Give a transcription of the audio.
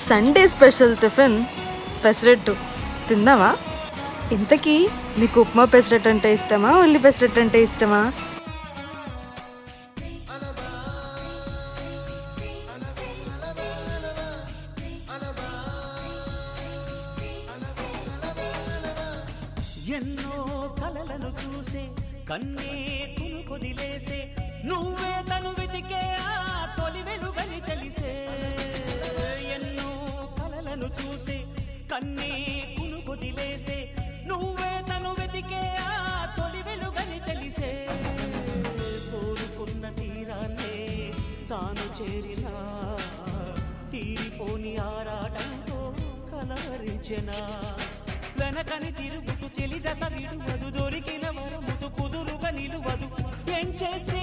Sunday special tiffin pesarattu తిందామా? ఇంతకీ మీకు ఉప్మా పెసరట్టు అంటే ఇష్టమా, ఉల్లి పెసరట్టు అంటే ఇష్టమా? ఎన్నో కలలను చూసే కన్నే కుదిలేసే నువ్వే తను వెతికే ఆ తొలి వెలుగని తెలిసే. ఎన్నో కలలను చూసే కన్నే కుదిలేసే నువ్వే తను వెతికే ఆ తొలి వెలుగని తెలిసే. కోరుకున్న తీరాన్నే తాను చేరినా తీరిపోని ఆరాటంతో కలవరించెనా. వెనకని తిరుగుతూ చెలి జత విడువదు, దొరికిన వరముతు కుదురుగా నిలువదు. ఏం చేస్తే